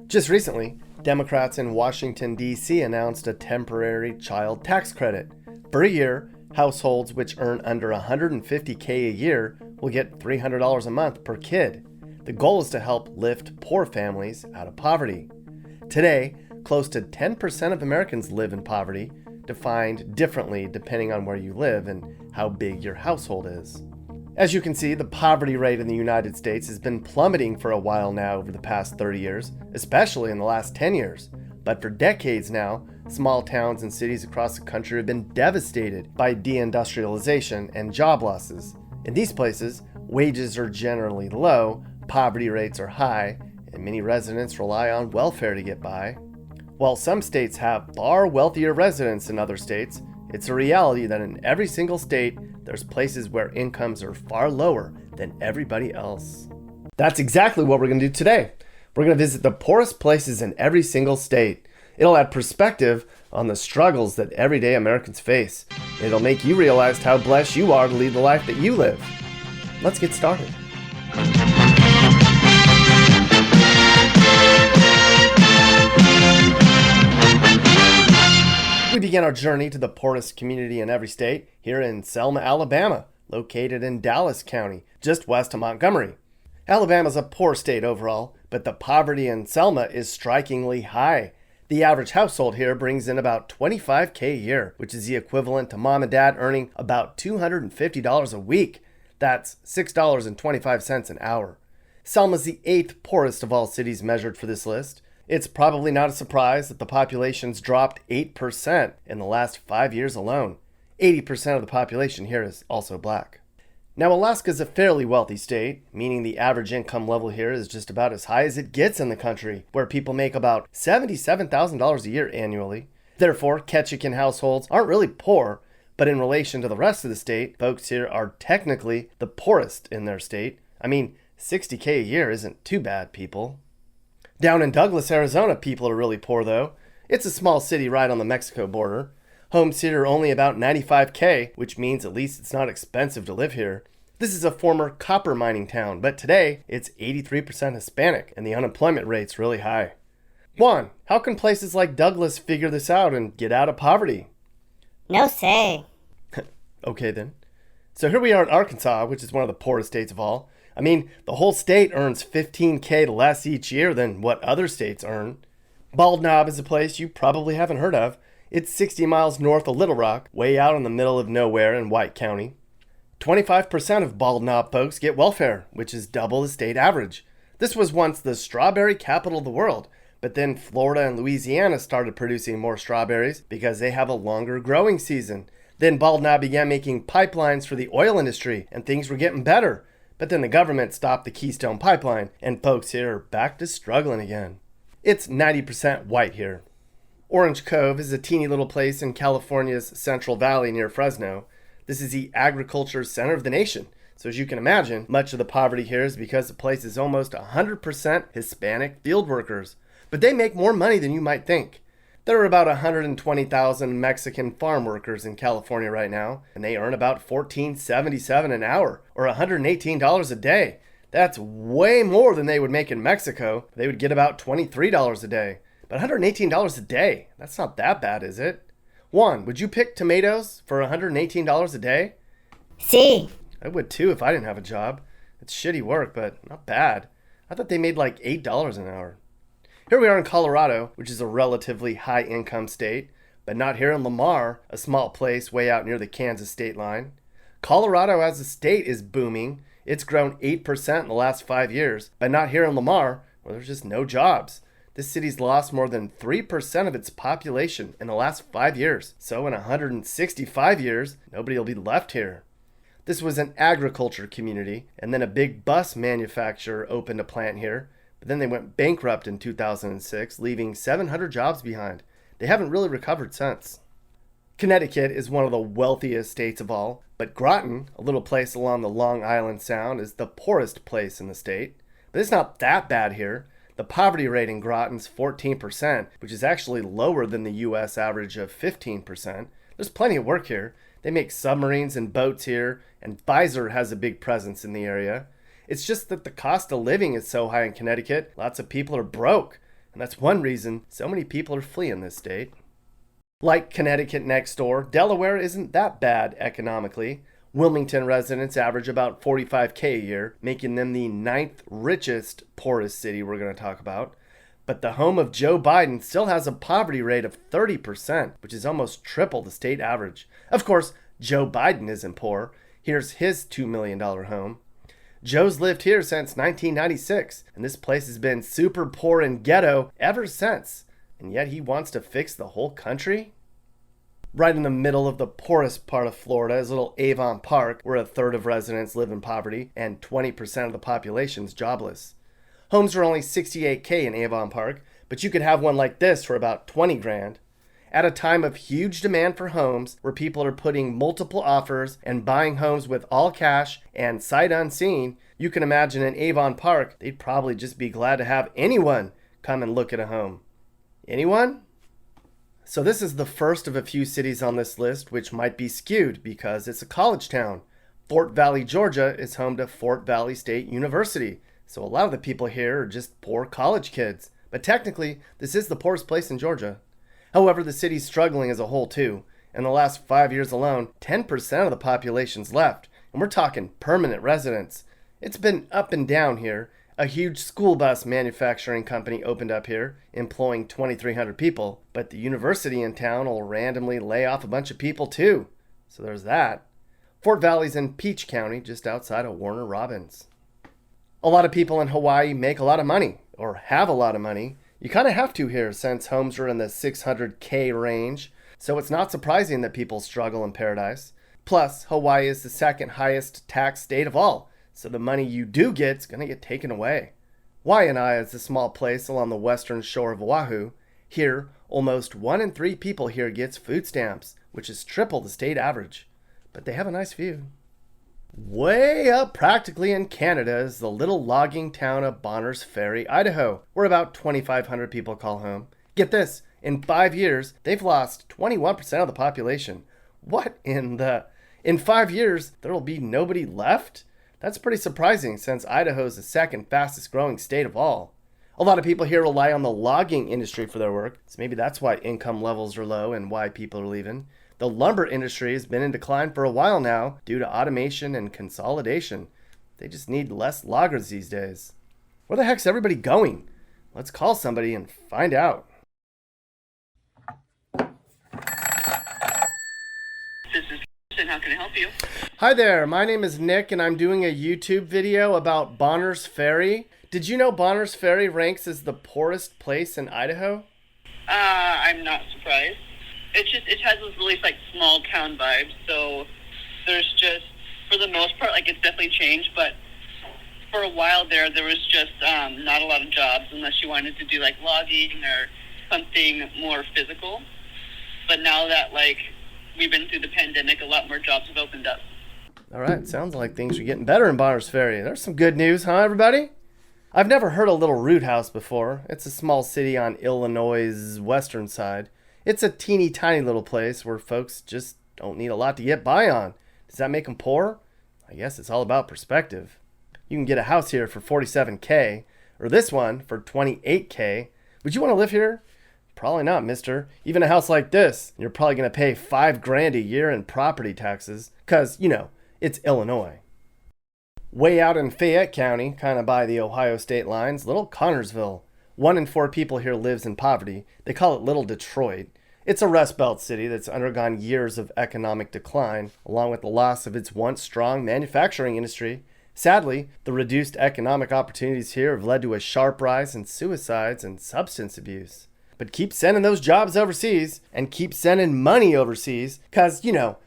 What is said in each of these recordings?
Just recently, Democrats in Washington, D.C. announced a temporary child tax credit. For a year, households which earn under $150K a year will get $300 a month per kid. The goal is to help lift poor families out of poverty. Today, close to 10% of Americans live in poverty, defined differently depending on where you live and how big your household is. As you can see, the poverty rate in the United States has been plummeting for a while now over the past 30 years, especially in the last 10 years. But for decades now, small towns and cities across the country have been devastated by deindustrialization and job losses. In these places, wages are generally low, poverty rates are high, and many residents rely on welfare to get by. While some states have far wealthier residents than other states, it's a reality that in every single state, there's places where incomes are far lower than everybody else. That's exactly what we're going to do today. We're going to visit the poorest places in every single state. It'll add perspective on the struggles that everyday Americans face. It'll make you realize how blessed you are to lead the life that you live. Let's get started. We begin our journey to the poorest community in every state here in Selma, Alabama, located in Dallas County, just west of Montgomery. Alabama's a poor state overall, but the poverty in Selma is strikingly high. The average household here brings in about $25K a year, which is the equivalent to mom and dad earning about $250 a week. That's $6.25 an hour. Selma's the 8th poorest of all cities measured for this list. It's probably not a surprise that the population's dropped 8% in the last 5 years alone. 80% of the population here is also black. Now, Alaska's a fairly wealthy state, meaning the average income level here is just about as high as it gets in the country, where people make about $77,000 a year annually. Therefore, Ketchikan households aren't really poor, but in relation to the rest of the state, folks here are technically the poorest in their state. I mean, $60K a year isn't too bad, people. Down in Douglas, Arizona, people are really poor, though. It's a small city right on the Mexico border. Homes here are only about $95K, which means at least it's not expensive to live here. This is a former copper mining town, but today it's 83% Hispanic, and the unemployment rate's really high. Juan, how can places like Douglas figure this out and get out of poverty? No say. Okay, then. So here we are in Arkansas, which is one of the poorest states of all. I mean, the whole state earns $15K less each year than what other states earn. Bald Knob is a place you probably haven't heard of. It's 60 miles north of Little Rock, way out in the middle of nowhere in White County. 25% of Bald Knob folks get welfare, which is double the state average. This was once the strawberry capital of the world, but then Florida and Louisiana started producing more strawberries because they have a longer growing season. Then Bald Knob began making pipelines for the oil industry, and things were getting better. But then the government stopped the Keystone Pipeline, and folks here are back to struggling again. It's 90% white here. Orange Cove is a teeny little place in California's Central Valley near Fresno. This is the agriculture center of the nation. So as you can imagine, much of the poverty here is because the place is almost 100% Hispanic field workers. But they make more money than you might think. There are about 120,000 Mexican farm workers in California right now, and they earn about $14.77 an hour, or $118 a day. That's way more than they would make in Mexico. They would get about $23 a day. But $118 a day, that's not that bad, is it? Juan, would you pick tomatoes for $118 a day? See. I would too if I didn't have a job. It's shitty work, but not bad. I thought they made like $8 an hour. Here we are in Colorado, which is a relatively high-income state, but not here in Lamar, a small place way out near the Kansas state line. Colorado as a state is booming. It's grown 8% in the last 5 years, but not here in Lamar, where there's just no jobs. This city's lost more than 3% of its population in the last 5 years. So in 165 years, nobody will be left here. This was an agriculture community, and then a big bus manufacturer opened a plant here. But then they went bankrupt in 2006, leaving 700 jobs behind. They haven't really recovered since. Connecticut is one of the wealthiest states of all, but Groton, a little place along the Long Island Sound, is the poorest place in the state. But it's not that bad here. The poverty rate in Groton's 14%, which is actually lower than the U.S. average of 15%. There's plenty of work here. They make submarines and boats here, and Pfizer has a big presence in the area. It's just that the cost of living is so high in Connecticut, lots of people are broke. And that's one reason so many people are fleeing this state. Like Connecticut next door, Delaware isn't that bad economically. Wilmington residents average about $45K a year, making them the 9th richest, poorest city we're going to talk about. But the home of Joe Biden still has a poverty rate of 30%, which is almost triple the state average. Of course, Joe Biden isn't poor. Here's his $2 million home. Joe's lived here since 1996, and this place has been super poor and ghetto ever since. And yet he wants to fix the whole country? Right in the middle of the poorest part of Florida is little Avon Park, where a third of residents live in poverty and 20% of the population's jobless. Homes are only $68K in Avon Park, but you could have one like this for about 20 grand. At a time of huge demand for homes, where people are putting multiple offers and buying homes with all cash and sight unseen, you can imagine in Avon Park, they'd probably just be glad to have anyone come and look at a home. Anyone? So this is the first of a few cities on this list which might be skewed because it's a college town. Fort Valley, Georgia is home to Fort Valley State University. So a lot of the people here are just poor college kids. But technically, this is the poorest place in Georgia. However, the city's struggling as a whole too. In the last 5 years alone, 10% of the population's left. And we're talking permanent residents. It's been up and down here. A huge school bus manufacturing company opened up here, employing 2,300 people. But the university in town will randomly lay off a bunch of people too. So there's that. Fort Valley's in Peach County, just outside of Warner Robins. A lot of people in Hawaii make a lot of money, or have a lot of money. You kind of have to here since homes are in the $600K range, so it's not surprising that people struggle in paradise. Plus, Hawaii is the second highest tax state of all, so the money you do get is going to get taken away. Waianae is a small place along the western shore of Oahu. Here, almost 1 in 3 people here gets food stamps, which is triple the state average. But they have a nice view. Way up practically in Canada is the little logging town of Bonners Ferry, Idaho, where about 2,500 people call home. Get this, in 5 years, they've lost 21% of the population. What in 5 years, there'll be nobody left? That's pretty surprising since Idaho is the second fastest growing state of all. A lot of people here rely on the logging industry for their work, so maybe that's why income levels are low and why people are leaving. The lumber industry has been in decline for a while now due to automation and consolidation. They just need less loggers these days. Where the heck's everybody going? Let's call somebody and find out. This is Kristen. How can I help you? Hi there, my name is Nick and I'm doing a YouTube video about Bonners Ferry. Did you know Bonners Ferry ranks as the poorest place in Idaho? I'm not surprised. It has this really like small town vibe, so there's just, for the most part, like it's definitely changed, but for a while there was just not a lot of jobs unless you wanted to do like logging or something more physical. But now that like we've been through the pandemic, a lot more jobs have opened up. All right, sounds like things are getting better in Bonners Ferry. There's some good news, huh, everybody? I've never heard of Little Root House before. It's a small city on Illinois' western side. It's a teeny tiny little place where folks just don't need a lot to get by on. Does that make them poor? I guess it's all about perspective. You can get a house here for $47K, or this one for $28K. Would you want to live here? Probably not, mister. Even a house like this, you're probably going to pay $5 grand a year in property taxes, because, it's Illinois. Way out in Fayette County, kind of by the Ohio state lines, little Connorsville. 1 in 4 people here lives in poverty. They call it Little Detroit. It's a Rust Belt city that's undergone years of economic decline, along with the loss of its once strong manufacturing industry. Sadly, the reduced economic opportunities here have led to a sharp rise in suicides and substance abuse. But keep sending those jobs overseas and keep sending money overseas because,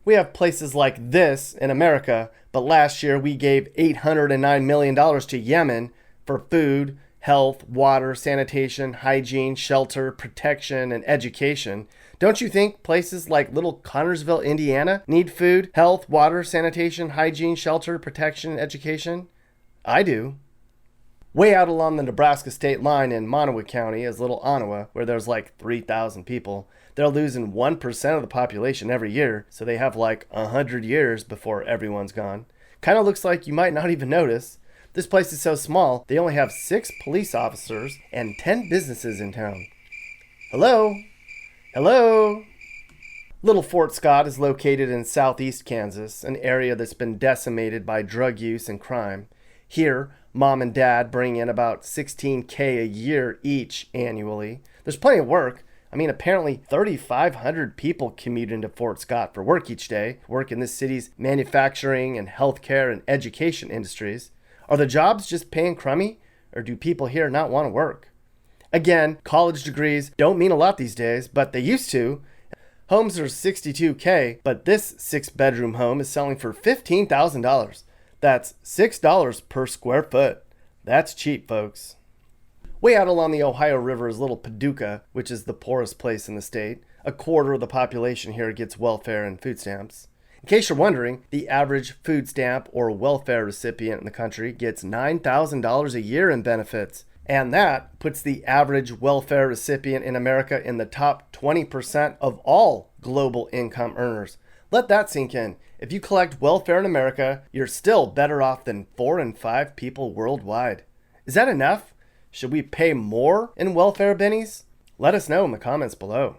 we have places like this in America, but last year we gave $809 million to Yemen for food, health, water, sanitation, hygiene, shelter, protection, and education. Don't you think places like little Connorsville, Indiana need food, health, water, sanitation, hygiene, shelter, protection, and education? I do. Way out along the Nebraska state line in Monowi County is Little Ottawa, where there's like 3,000 people. They're losing 1% of the population every year, so they have like 100 years before everyone's gone. Kind of looks like you might not even notice. This place is so small, they only have 6 police officers and 10 businesses in town. Hello? Hello? Little Fort Scott is located in southeast Kansas, an area that's been decimated by drug use and crime. Here, mom and dad bring in about $16K a year each annually. There's plenty of work. I mean, apparently 3,500 people commute into Fort Scott for work each day, work in this city's manufacturing and healthcare and education industries. Are the jobs just paying crummy, or do people here not want to work? Again, college degrees don't mean a lot these days, but they used to. Homes are $62K, but this 6-bedroom home is selling for $15,000. That's $6 per square foot. That's cheap, folks. Way out along the Ohio River is little Paducah, which is the poorest place in the state. A quarter of the population here gets welfare and food stamps. In case you're wondering, the average food stamp or welfare recipient in the country gets $9,000 a year in benefits. And that puts the average welfare recipient in America in the top 20% of all global income earners. Let that sink in. If you collect welfare in America, you're still better off than 4 in 5 people worldwide. Is that enough? Should we pay more in welfare bennies? Let us know in the comments below.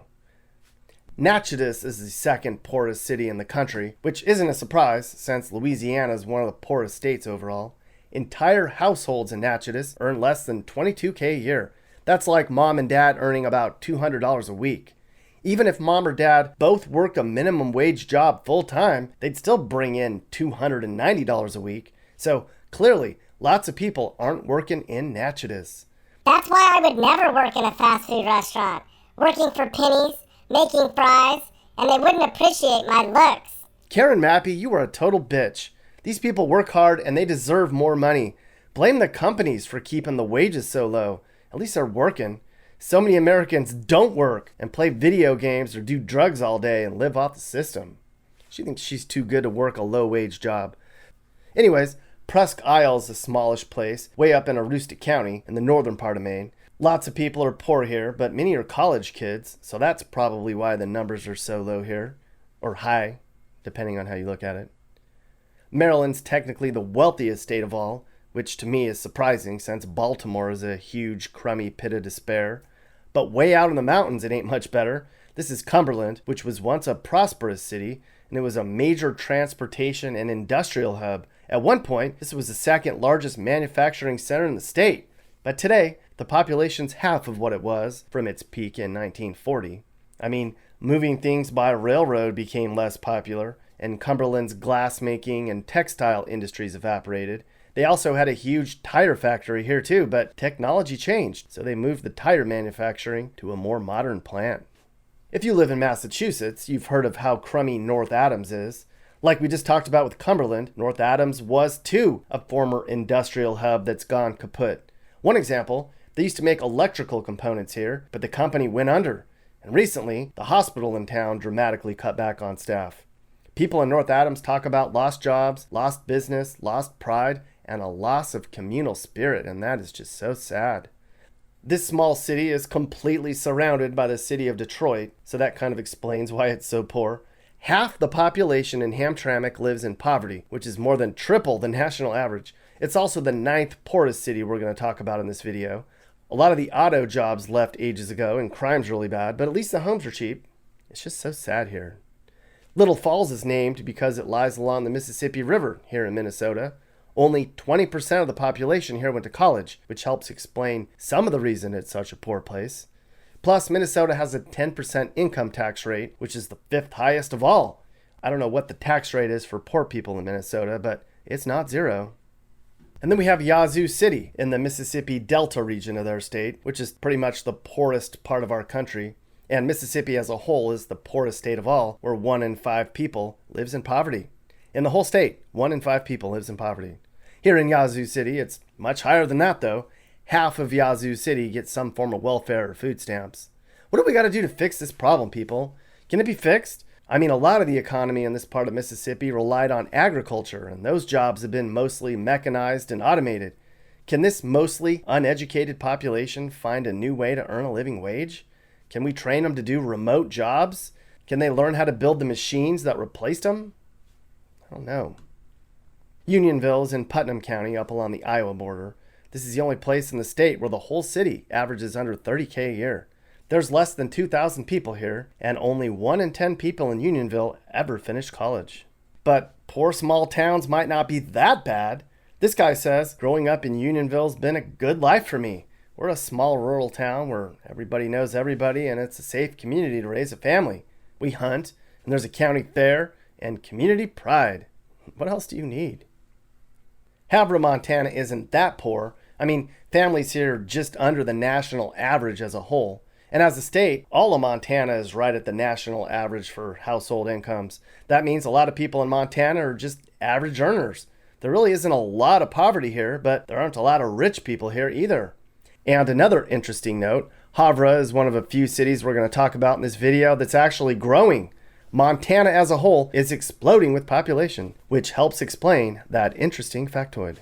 Natchitoches is the second poorest city in the country, which isn't a surprise since Louisiana is one of the poorest states overall. Entire households in Natchitoches earn less than $22K a year. That's like mom and dad earning about $200 a week. Even if mom or dad both work a minimum wage job full time, they'd still bring in $290 a week. So clearly, lots of people aren't working in Natchitoches. That's why I would never work in a fast food restaurant, working for pennies, making fries, and they wouldn't appreciate my looks. Karen Mappy, you are a total bitch. These people work hard and they deserve more money. Blame the companies for keeping the wages so low. At least they're working. So many Americans don't work and play video games or do drugs all day and live off the system. She thinks she's too good to work a low-wage job. Anyways, Presque Isle is a smallish place way up in Aroostook County in the northern part of Maine. Lots of people are poor here, but many are college kids, so that's probably why the numbers are so low here. Or high, depending on how you look at it. Maryland's technically the wealthiest state of all, which to me is surprising since Baltimore is a huge, crummy pit of despair. But way out in the mountains, it ain't much better. This is Cumberland, which was once a prosperous city, and it was a major transportation and industrial hub. At one point, this was the second largest manufacturing center in the state. But today, the population's half of what it was from its peak in 1940. I mean, moving things by railroad became less popular, and Cumberland's glass-making and textile industries evaporated. They also had a huge tire factory here too, but technology changed, so they moved the tire manufacturing to a more modern plant. If you live in Massachusetts, you've heard of how crummy North Adams is. Like we just talked about with Cumberland, North Adams was too a former industrial hub that's gone kaput. One example, they used to make electrical components here, but the company went under. And recently, the hospital in town dramatically cut back on staff. People in North Adams talk about lost jobs, lost business, lost pride, and a loss of communal spirit, and that is just so sad. This small city is completely surrounded by the city of Detroit, so that kind of explains why it's so poor. Half the population in Hamtramck lives in poverty, which is more than triple the national average. It's also the 9th poorest city we're going to talk about in this video. A lot of the auto jobs left ages ago, and crime's really bad, but at least the homes are cheap. It's just so sad here. Little Falls is named because it lies along the Mississippi River here in Minnesota. Only 20% of the population here went to college, which helps explain some of the reason it's such a poor place. Plus, Minnesota has a 10% income tax rate, which is the 5th highest of all. I don't know what the tax rate is for poor people in Minnesota, but it's not zero. And then we have Yazoo City in the Mississippi Delta region of their state, which is pretty much the poorest part of our country. And Mississippi as a whole is the poorest state of all, where 1 in 5 people lives in poverty. In the whole state, 1 in 5 people lives in poverty. Here in Yazoo City, it's much higher than that though. Half of Yazoo City gets some form of welfare or food stamps. What do we got to do to fix this problem, people? Can it be fixed? I mean, a lot of the economy in this part of Mississippi relied on agriculture, and those jobs have been mostly mechanized and automated. Can this mostly uneducated population find a new way to earn a living wage? Can we train them to do remote jobs? Can they learn how to build the machines that replaced them? I don't know. Unionville is in Putnam County up along the Iowa border. This is the only place in the state where the whole city averages under $30K a year. There's less than 2,000 people here, and only 1 in 10 people in Unionville ever finished college. But poor small towns might not be that bad. This guy says, growing up in Unionville's been a good life for me. We're a small rural town where everybody knows everybody, and it's a safe community to raise a family. We hunt, and there's a county fair, and community pride. What else do you need? Havre, Montana isn't that poor. I mean, families here are just under the national average as a whole. And as a state, all of Montana is right at the national average for household incomes. That means a lot of people in Montana are just average earners. There really isn't a lot of poverty here, but there aren't a lot of rich people here either. And another interesting note, Havre is one of a few cities we're going to talk about in this video that's actually growing. Montana as a whole is exploding with population, which helps explain that interesting factoid.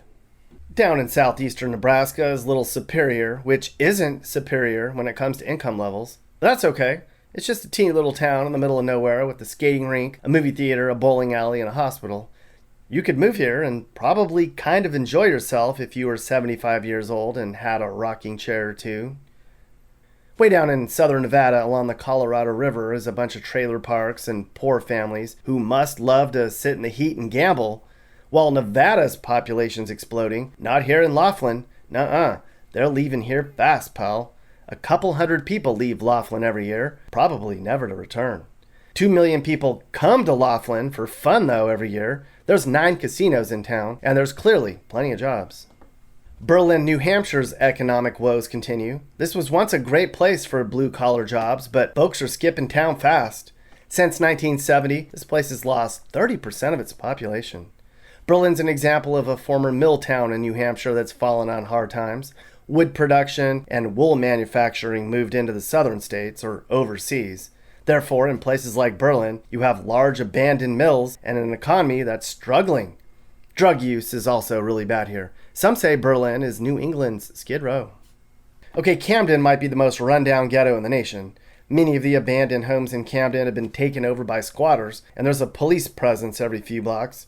Down in southeastern Nebraska is Little Superior, which isn't superior when it comes to income levels. But that's okay. It's just a teeny little town in the middle of nowhere with a skating rink, a movie theater, a bowling alley, and a hospital. You could move here and probably kind of enjoy yourself if you were 75 years old and had a rocking chair or two. Way down in southern Nevada along the Colorado River is a bunch of trailer parks and poor families who must love to sit in the heat and gamble. While Nevada's population's exploding, not here in Laughlin. Nuh-uh. They're leaving here fast, pal. A couple hundred people leave Laughlin every year, probably never to return. 2 million people come to Laughlin for fun, though, every year. There's 9 casinos in town, and there's clearly plenty of jobs. Berlin, New Hampshire's economic woes continue. This was once a great place for blue-collar jobs, but folks are skipping town fast. Since 1970, this place has lost 30% of its population. Berlin's an example of a former mill town in New Hampshire that's fallen on hard times. Wood production and wool manufacturing moved into the southern states or overseas. Therefore, in places like Berlin, you have large abandoned mills and an economy that's struggling. Drug use is also really bad here. Some say Berlin is New England's Skid Row. Okay, Camden might be the most rundown ghetto in the nation. Many of the abandoned homes in Camden have been taken over by squatters, and there's a police presence every few blocks.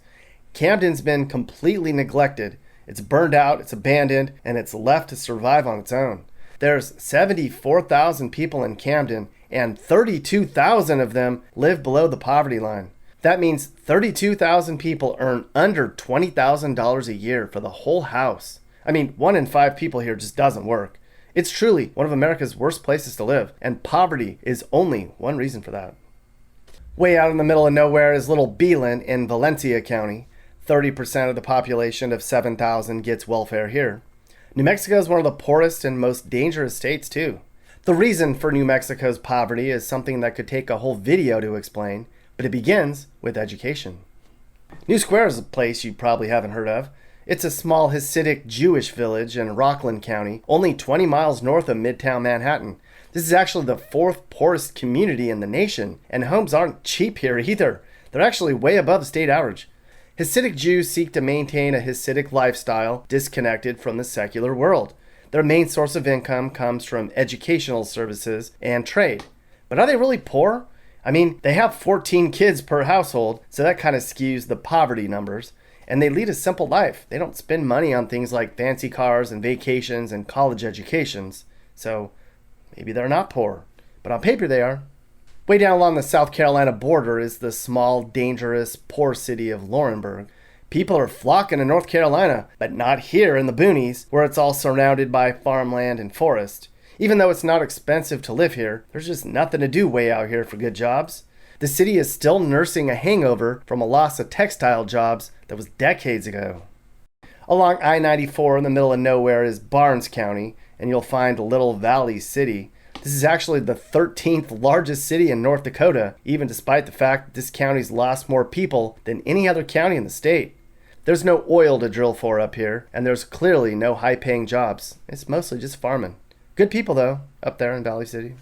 Camden's been completely neglected. It's burned out, it's abandoned, and it's left to survive on its own. There's 74,000 people in Camden, and 32,000 of them live below the poverty line. That means 32,000 people earn under $20,000 a year for the whole house. I mean, 1 in 5 people here just doesn't work. It's truly one of America's worst places to live, and poverty is only one reason for that. Way out in the middle of nowhere is Little Beelan in Valencia County. 30% of the population of 7,000 gets welfare here. New Mexico is one of the poorest and most dangerous states, too. The reason for New Mexico's poverty is something that could take a whole video to explain, but it begins with education. New Square is a place you probably haven't heard of. It's a small Hasidic Jewish village in Rockland County, only 20 miles north of Midtown Manhattan. This is actually the 4th poorest community in the nation, and homes aren't cheap here either. They're actually way above the state average. Hasidic Jews seek to maintain a Hasidic lifestyle disconnected from the secular world. Their main source of income comes from educational services and trade. But are they really poor? I mean, they have 14 kids per household, so that kind of skews the poverty numbers. And they lead a simple life. They don't spend money on things like fancy cars and vacations and college educations. So maybe they're not poor, but on paper they are. Way down along the South Carolina border is the small, dangerous, poor city of Laurinburg. People are flocking to North Carolina, but not here in the boonies, where it's all surrounded by farmland and forest. Even though it's not expensive to live here, there's just nothing to do way out here for good jobs. The city is still nursing a hangover from a loss of textile jobs that was decades ago. Along I-94 in the middle of nowhere is Barnes County, and you'll find Little Valley City. This is actually the 13th largest city in North Dakota, even despite the fact that this county's lost more people than any other county in the state. There's no oil to drill for up here, and there's clearly no high-paying jobs. It's mostly just farming. Good people, though, up there in Valley City.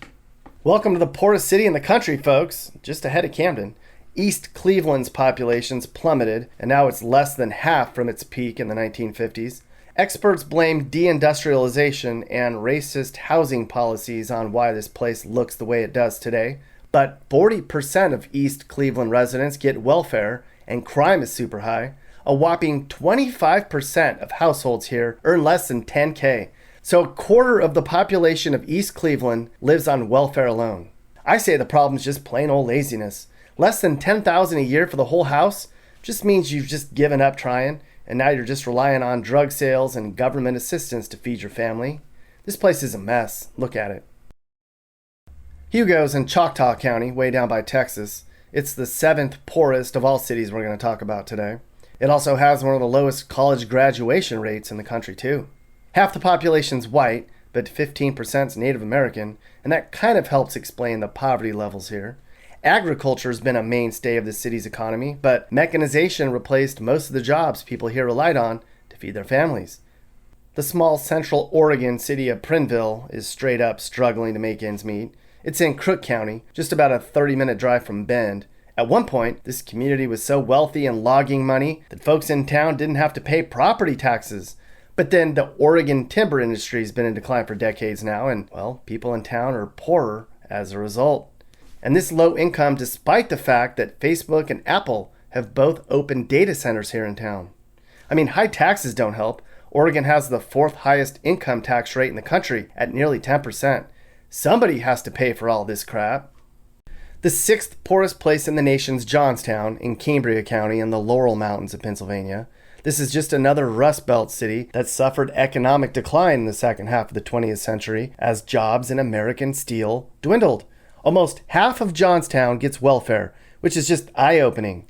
Welcome to the poorest city in the country, folks, just ahead of Camden. East Cleveland's population's plummeted, and now it's less than half from its peak in the 1950s. Experts blame deindustrialization and racist housing policies on why this place looks the way it does today. But 40% of East Cleveland residents get welfare, and crime is super high. A whopping 25% of households here earn less than 10K. So a quarter of the population of East Cleveland lives on welfare alone. I say the problem is just plain old laziness. Less than $10,000 a year for the whole house just means you've just given up trying, and now you're just relying on drug sales and government assistance to feed your family. This place is a mess. Look at it. Hugo's in Choctaw County, way down by Texas. It's the 7th poorest of all cities we're going to talk about today. It also has one of the lowest college graduation rates in the country, too. Half the population's white, but 15% is Native American, and that kind of helps explain the poverty levels here. Agriculture has been a mainstay of the city's economy, but mechanization replaced most of the jobs people here relied on to feed their families. The small central Oregon city of Prineville is straight up struggling to make ends meet. It's in Crook County, just about a 30-minute drive from Bend. At one point, this community was so wealthy in logging money that folks in town didn't have to pay property taxes. But then the Oregon timber industry has been in decline for decades now, and, well, people in town are poorer as a result. And this low income despite the fact that Facebook and Apple have both opened data centers here in town. I mean, high taxes don't help. Oregon has the 4th highest income tax rate in the country at nearly 10%. Somebody has to pay for all this crap. The 6th poorest place in the nation's Johnstown in Cambria County in the Laurel Mountains of Pennsylvania. This is just another Rust Belt city that suffered economic decline in the second half of the 20th century as jobs in American steel dwindled. Almost half of Johnstown gets welfare, which is just eye-opening.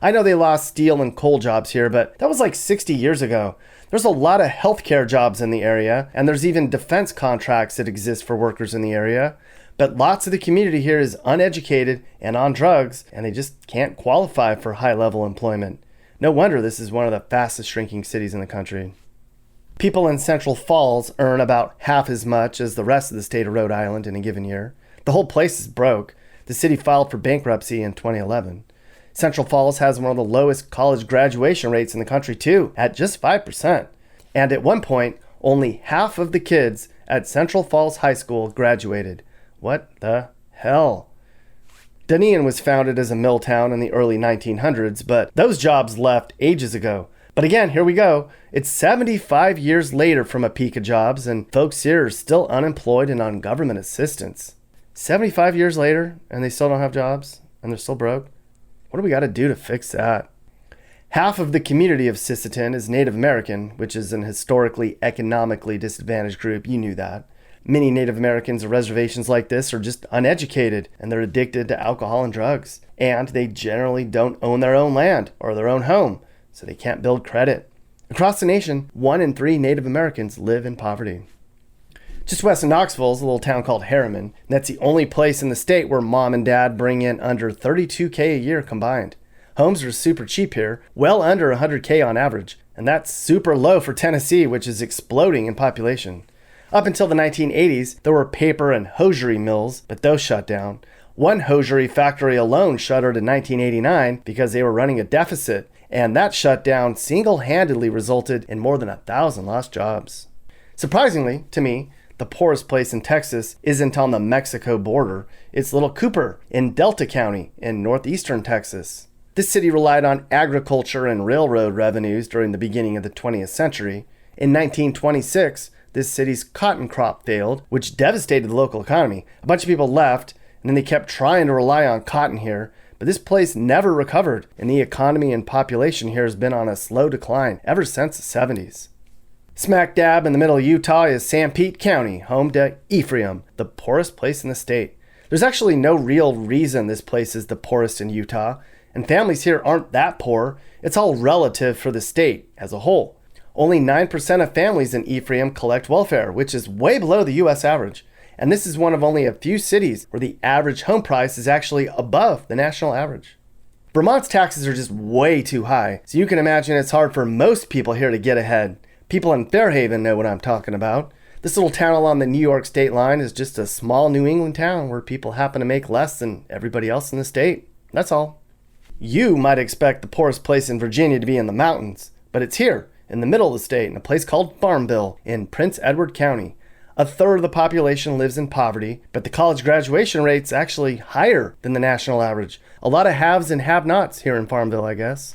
I know they lost steel and coal jobs here, but that was like 60 years ago. There's a lot of healthcare jobs in the area, and there's even defense contracts that exist for workers in the area. But lots of the community here is uneducated and on drugs, and they just can't qualify for high-level employment. No wonder this is one of the fastest shrinking cities in the country. People in Central Falls earn about half as much as the rest of the state of Rhode Island in a given year. The whole place is broke. The city filed for bankruptcy in 2011. Central Falls has one of the lowest college graduation rates in the country too, at just 5%. And at one point, only half of the kids at Central Falls High School graduated. What the hell? Dunedin was founded as a mill town in the early 1900s, but those jobs left ages ago. But again, here we go. It's 75 years later from a peak of jobs, and folks here are still unemployed and on government assistance. 75 years later, and they still don't have jobs, and they're still broke? What do we got to do to fix that? Half of the community of Sisseton is Native American, which is an historically economically disadvantaged group. You knew that. Many Native Americans of reservations like this are just uneducated, and they're addicted to alcohol and drugs. And they generally don't own their own land or their own home, so they can't build credit. Across the nation, 1 in 3 Native Americans live in poverty. Just west of Knoxville is a little town called Harriman, and that's the only place in the state where mom and dad bring in under $32K a year combined. Homes are super cheap here, well under $100K on average, and that's super low for Tennessee, which is exploding in population. Up until the 1980s, there were paper and hosiery mills, but those shut down. One hosiery factory alone shuttered in 1989 because they were running a deficit, and that shutdown single-handedly resulted in more than 1,000 lost jobs. Surprisingly, to me, the poorest place in Texas isn't on the Mexico border. It's Little Cooper in Delta County in northeastern Texas. This city relied on agriculture and railroad revenues during the beginning of the 20th century. In 1926, this city's cotton crop failed, which devastated the local economy. A bunch of people left, and then they kept trying to rely on cotton here, but this place never recovered, and the economy and population here has been on a slow decline ever since the 70s. Smack dab in the middle of Utah is Sanpete County, home to Ephraim, the poorest place in the state. There's actually no real reason this place is the poorest in Utah, and families here aren't that poor. It's all relative for the state as a whole. Only 9% of families in Ephraim collect welfare, which is way below the U.S. average. And this is one of only a few cities where the average home price is actually above the national average. Vermont's taxes are just way too high, so you can imagine it's hard for most people here to get ahead. People in Fairhaven know what I'm talking about. This little town along the New York state line is just a small New England town where people happen to make less than everybody else in the state. That's all. You might expect the poorest place in Virginia to be in the mountains, but it's here, in the middle of the state, in a place called Farmville in Prince Edward County. A third of the population lives in poverty, but the college graduation rate's actually higher than the national average. A lot of haves and have-nots here in Farmville, I guess.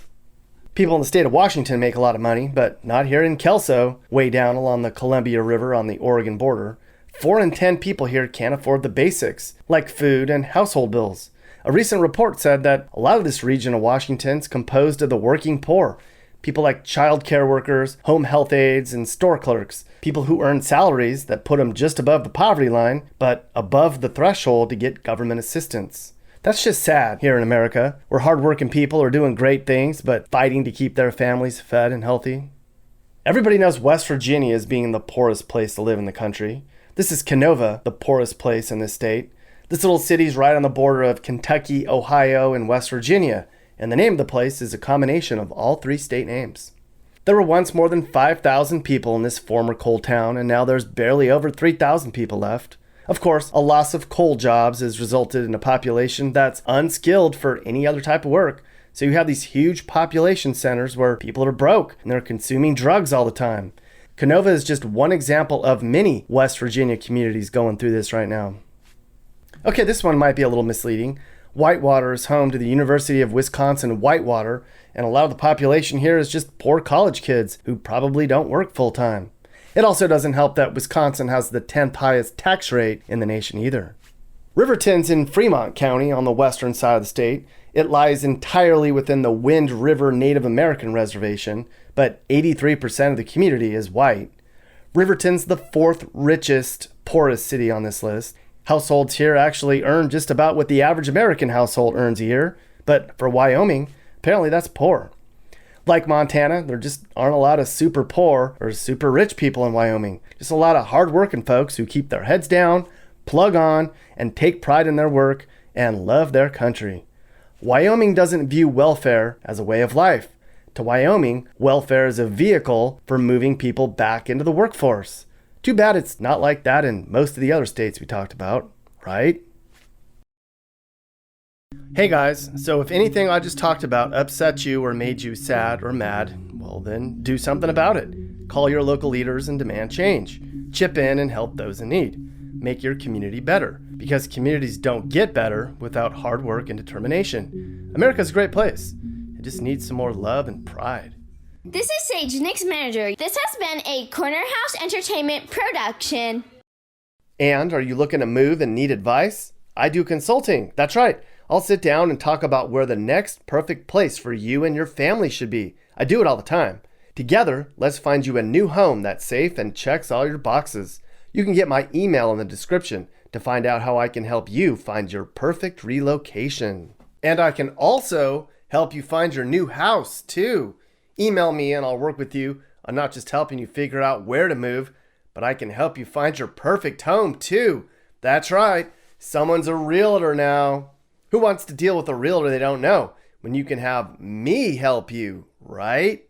People in the state of Washington make a lot of money, but not here in Kelso, way down along the Columbia River on the Oregon border. 4 in 10 people here can't afford the basics, like food and household bills. A recent report said that a lot of this region of Washington is composed of the working poor. People like child care workers, home health aides, and store clerks. People who earn salaries that put them just above the poverty line, but above the threshold to get government assistance. That's just sad here in America, where hardworking people are doing great things, but fighting to keep their families fed and healthy. Everybody knows West Virginia as being the poorest place to live in the country. This is Canova, the poorest place in this state. This little city is right on the border of Kentucky, Ohio, and West Virginia, and the name of the place is a combination of all 3 state names. There were once more than 5,000 people in this former coal town, and now there's barely over 3,000 people left. Of course, a loss of coal jobs has resulted in a population that's unskilled for any other type of work. So you have these huge population centers where people are broke and they're consuming drugs all the time. Canova is just one example of many West Virginia communities going through this right now. Okay, this one might be a little misleading. Whitewater is home to the University of Wisconsin-Whitewater, and a lot of the population here is just poor college kids who probably don't work full-time. It also doesn't help that Wisconsin has the 10th highest tax rate in the nation either. Riverton's in Fremont County on the western side of the state. It lies entirely within the Wind River Native American Reservation, but 83% of the community is white. Riverton's the 4th richest, poorest city on this list. Households here actually earn just about what the average American household earns a year, but for Wyoming, apparently that's poor. Like Montana, there just aren't a lot of super poor or super rich people in Wyoming. Just a lot of hardworking folks who keep their heads down, plug on, and take pride in their work and love their country. Wyoming doesn't view welfare as a way of life. To Wyoming, welfare is a vehicle for moving people back into the workforce. Too bad it's not like that in most of the other states we talked about, right? Hey guys, so if anything I just talked about upset you or made you sad or mad, well then do something about it. Call your local leaders and demand change. Chip in and help those in need. Make your community better, because communities don't get better without hard work and determination. America's a great place. It just needs some more love and pride. This is Sage, Nick's manager. This has been a Corner House Entertainment production. And are you looking to move and need advice? I do consulting. That's right. I'll sit down and talk about where the next perfect place for you and your family should be. I do it all the time. Together, let's find you a new home that's safe and checks all your boxes. You can get my email in the description to find out how I can help you find your perfect relocation. And I can also help you find your new house too. Email me and I'll work with you on not just helping you figure out where to move, but I can help you find your perfect home too. That's right. Someone's a realtor now. Who wants to deal with a realtor they don't know when you can have me help you, right?